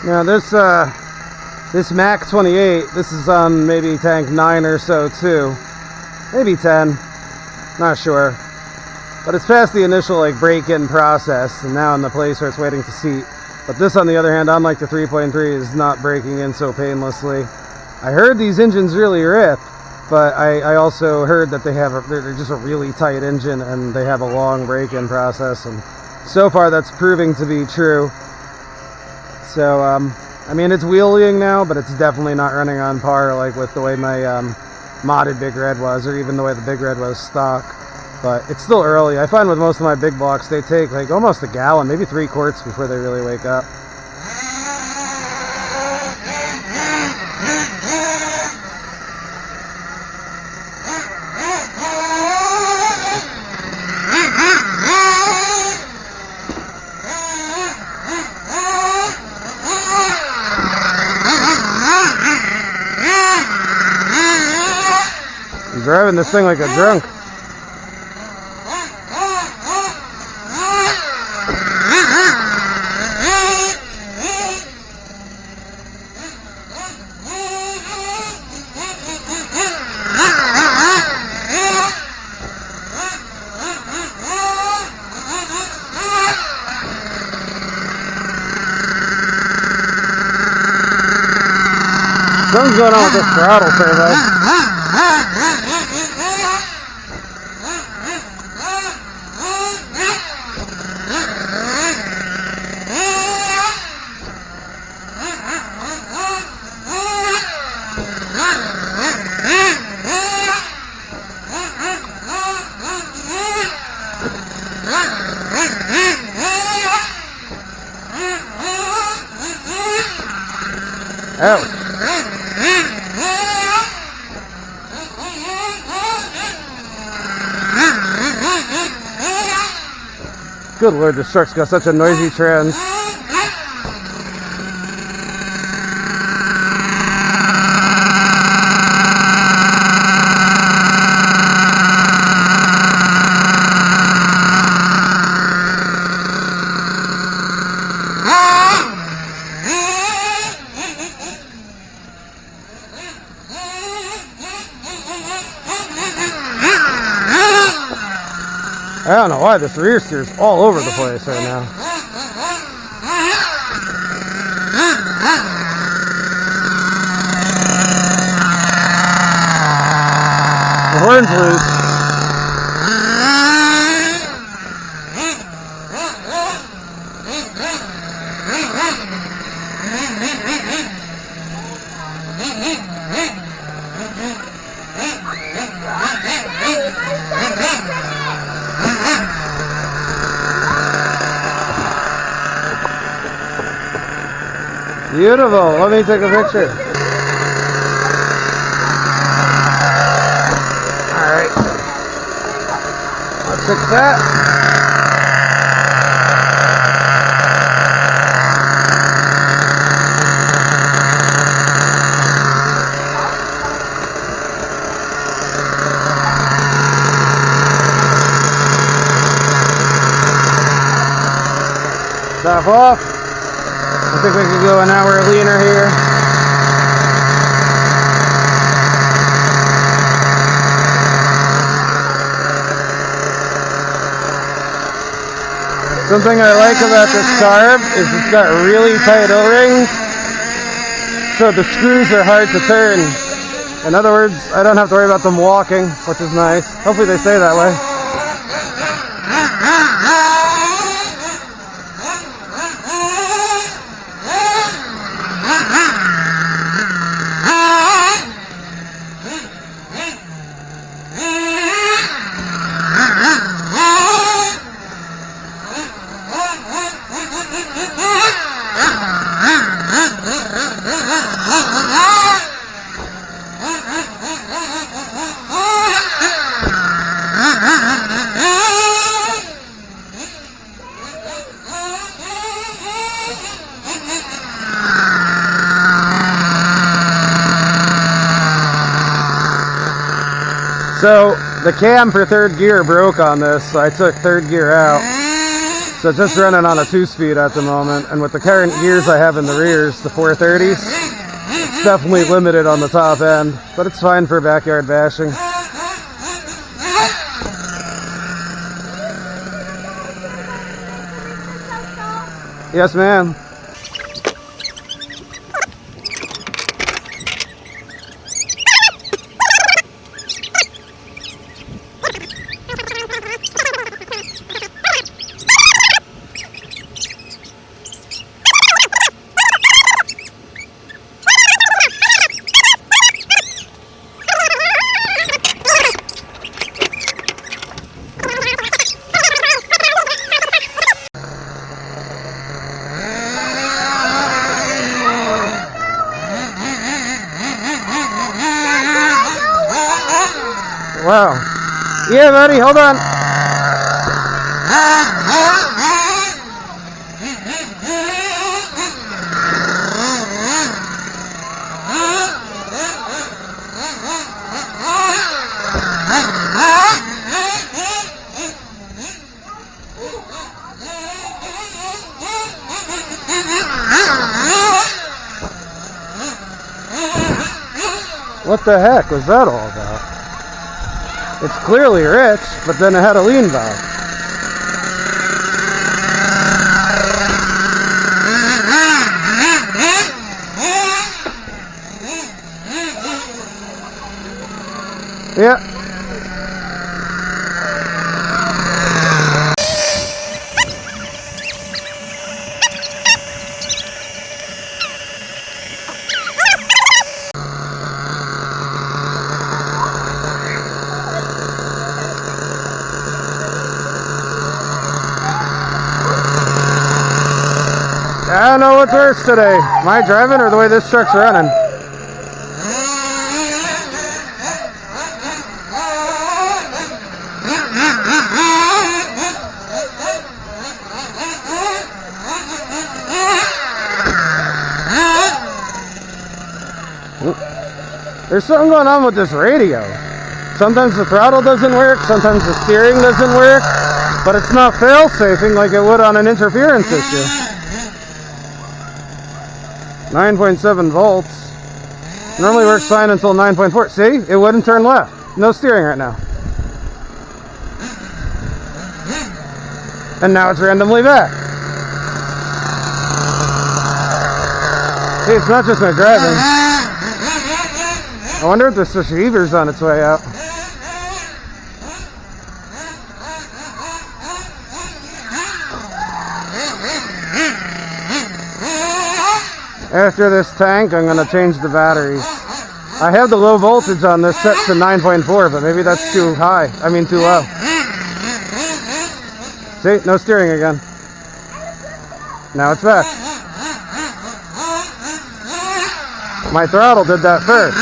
Now this Mac 28, this is on maybe tank 9 or so too. Maybe 10. Not sure. But it's past the initial like break-in process and now in the place where it's waiting to seat. But this on the other hand, unlike the 3.3, is not breaking in so painlessly. I heard these engines really rip, but I also heard that they're just a really tight engine and they have a long break-in process, and so far that's proving to be true. So I mean, it's wheeling now, but it's definitely not running on par like with the way my modded Big Red was, or even the way the Big Red was stock. But it's still early. I find with most of my big blocks, they take like almost a gallon, maybe 3 quarts before they really wake up. I'm driving this thing like a drunk. Something's going on with this throttle servo. Ouch. Good lord, this truck's got such a noisy trans. I don't know why this rear steer's all over the place right now. The horn's loose. Beautiful. Let me take a picture. Alright. Let's fix that. Stop off. I think we could go an hour leaner here. Something I like about this carb is it's got really tight O-rings, so the screws are hard to turn. In other words, I don't have to worry about them walking, which is nice. Hopefully they stay that way. So the cam for third gear broke on this, so I took third gear out. So just running on a 2-speed at the moment, and with the current gears I have in the rears, the 430s, it's definitely limited on the top end, but it's fine for backyard bashing. Yes, ma'am. Wow. Yeah, buddy, hold on. What the heck was that all about? It's clearly rich, but then it had a lean valve. Yeah. I don't know what's worse today, my driving or the way this truck's running. There's something going on with this radio. Sometimes the throttle doesn't work, sometimes the steering doesn't work, but it's not fail-safing like it would on an interference issue. 9.7 volts. Normally works fine until 9.4. See? It wouldn't turn left. No steering right now. And now it's randomly back. See, it's not just my driving. I wonder if the receiver's on its way out. After this tank, I'm going to change the batteries. I have the low voltage on this set to 9.4, but maybe that's too high. I mean too low. See? No steering again. Now it's back. My throttle did that first.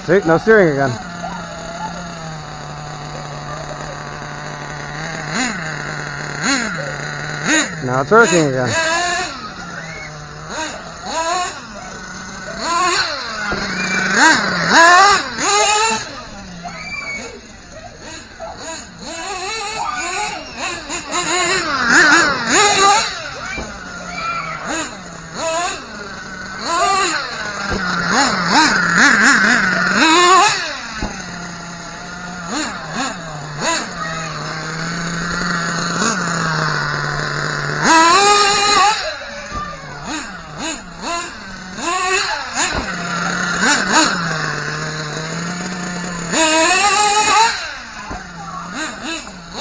See? No steering again. Now it's working again.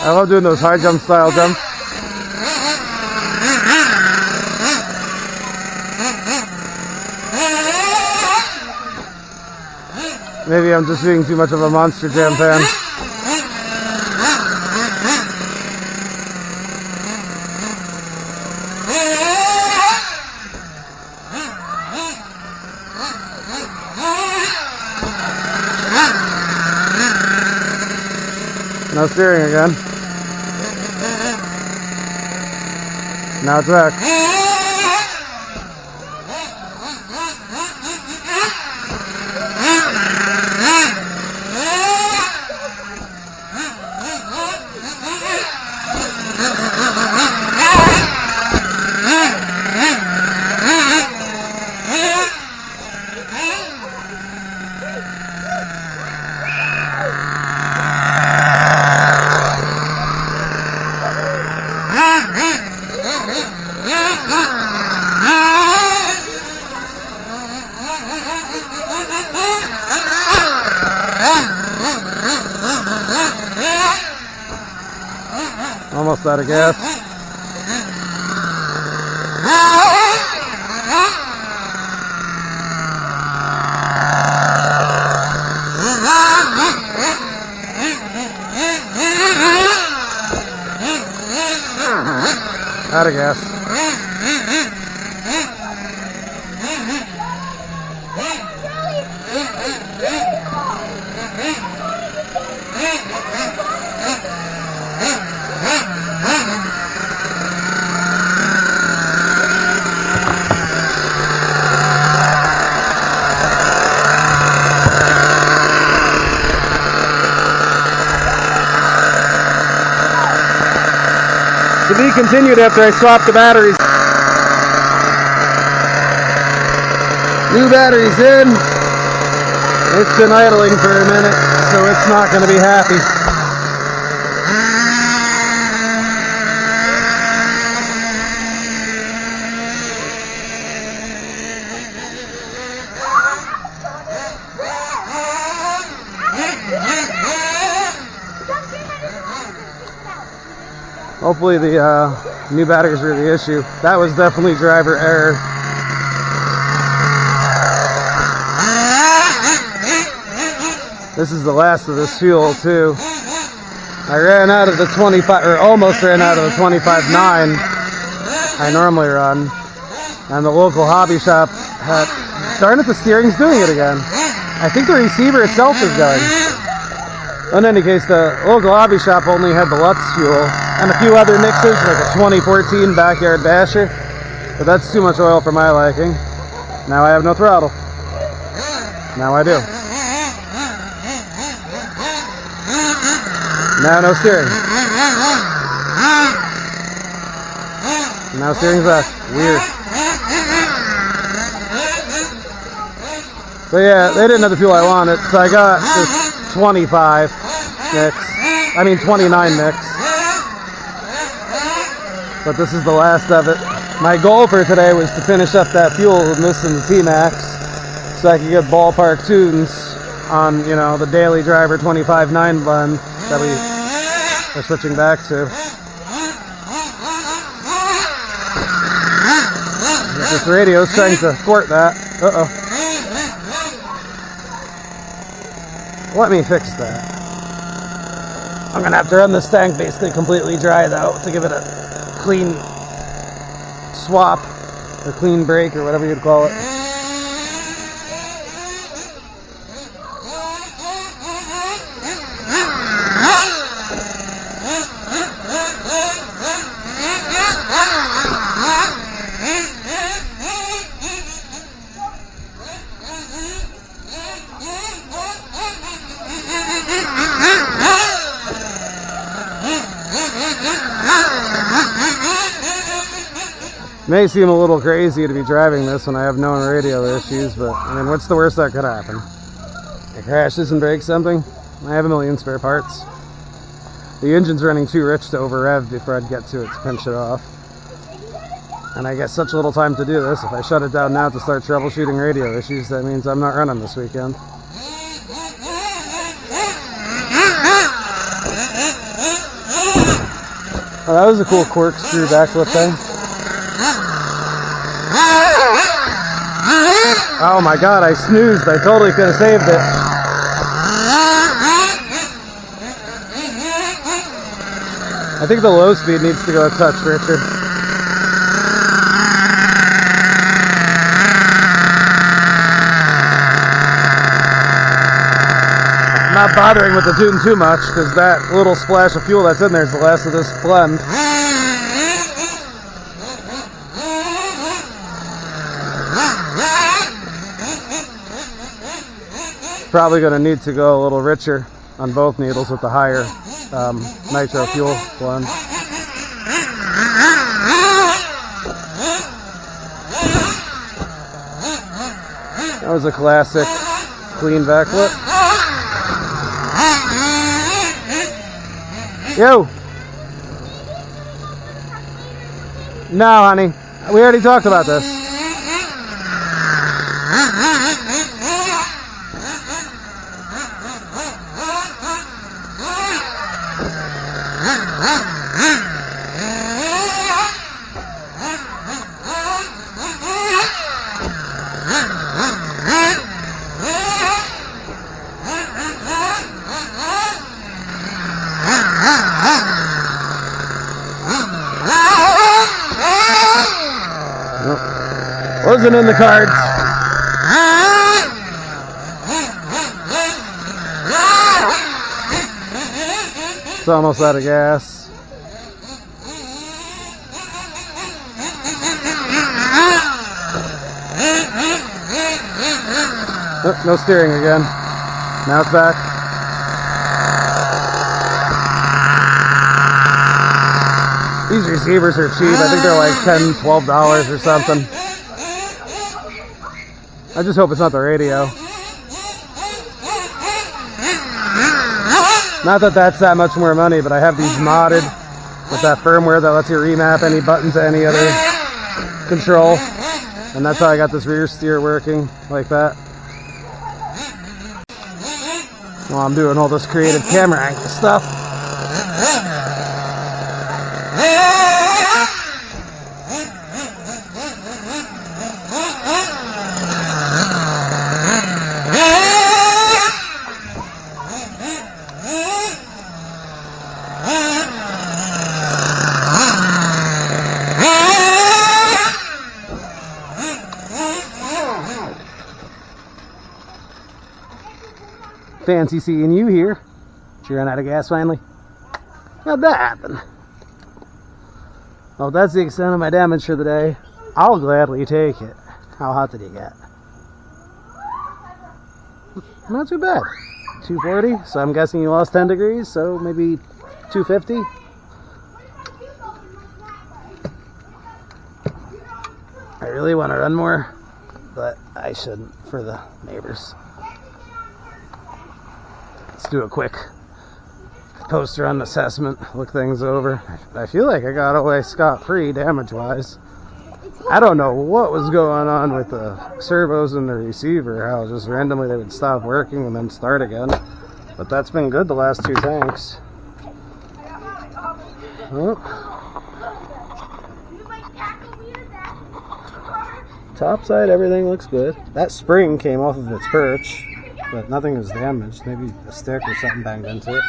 I love doing those high jump style jumps. Maybe I'm just being too much of a Monster Jam fan. No steering again. Now it's back. almost out of gas. Out of gas. To be continued after I swap the batteries. New batteries in. It's been idling for a minute, so it's not going to be happy. Hopefully the new batteries were the issue. That was definitely driver error. This is the last of this fuel too. I ran out of the 25, or almost ran out of the 25.9 I normally run. And the local hobby shop had, darn it, the steering's doing it again. I think the receiver itself is going. In any case, the local hobby shop only had the Lutz fuel and a few other mixes, like a 2014 Backyard Basher, but that's too much oil for my liking. Now I have no throttle. Now I do. Now no steering. Now steering's back. Weird. But yeah, they didn't have the fuel I wanted, so I got this 25 mix. I mean 29 mix. But this is the last of it. My goal for today was to finish up that fuel with missing the T-Max, so I could get ballpark tunes on, you know, the daily driver 25.9 blend that we are switching back to. This radio's trying to thwart that. Uh-oh. Let me fix that. I'm gonna have to run this tank basically completely dry though to give it a clean swap or clean break or whatever you'd call it. May seem a little crazy to be driving this when I have known radio issues, but I mean, what's the worst that could happen? It crashes and breaks something? I have a million spare parts. The engine's running too rich to over rev before I'd get to it to pinch it off. And I get such little time to do this. If I shut it down now to start troubleshooting radio issues, that means I'm not running this weekend. Oh, that was a cool corkscrew backflip thing. Oh my god, I snoozed. I totally could have saved it. I think the low speed needs to go a touch, Richard. I'm not bothering with the tune too much, because that little splash of fuel that's in there is the last of this blend. Probably going to need to go a little richer on both needles with the higher nitro fuel blend. That was a classic clean backflip. Yo! No, honey. We already talked about this. Nope. Wasn't in the cards. It's almost out of gas. Oh, no steering again. Now it's back. These receivers are cheap. I think they're like $10, $12 or something. I just hope it's not the radio. Not that that's that much more money, but I have these modded with that firmware that lets you remap any button to any other control. And that's how I got this rear steer working like that. While I'm doing all this creative camera angle stuff. Fancy seeing you here. Did you run out of gas finally? How'd that happen? Well, if that's the extent of my damage for the day, I'll gladly take it. How hot did you get? Not too bad. 240, so I'm guessing you lost 10 degrees, so maybe 250. I really want to run more, but I shouldn't for the neighbors. Let's do a quick post-run assessment, look things over. I feel like I got away scot-free damage-wise. I don't know what was going on with the servos and the receiver, how just randomly they would stop working and then start again. But that's been good the last 2 tanks. Oh. Top side, everything looks good. That spring came off of its perch, but nothing was damaged. Maybe a stick or something banged into it.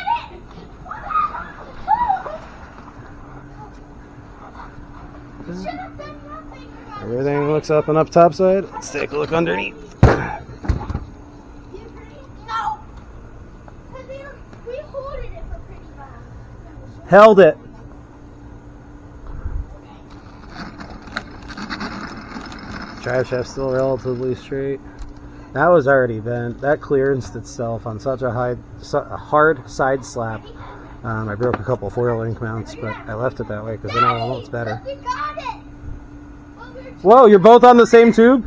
Everything looks up and up top side. Let's take a look underneath. Held it. Drive shaft still relatively straight. That was already bent. That clearanced itself on such a hard side slap. I broke a couple foil link mounts, but I left it that way because then I know it's better. Whoa, you're both on the same tube?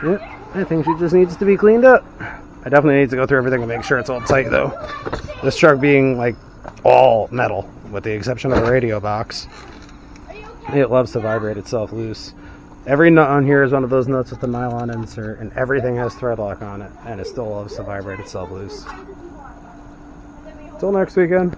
Yep, I think she just needs to be cleaned up. I definitely need to go through everything and make sure it's all tight though. This truck being like all metal, with the exception of the radio box. It loves to vibrate itself loose. Every nut on here is one of those nuts with the nylon insert, and everything has thread lock on it, and it still loves to vibrate itself loose. Till next weekend.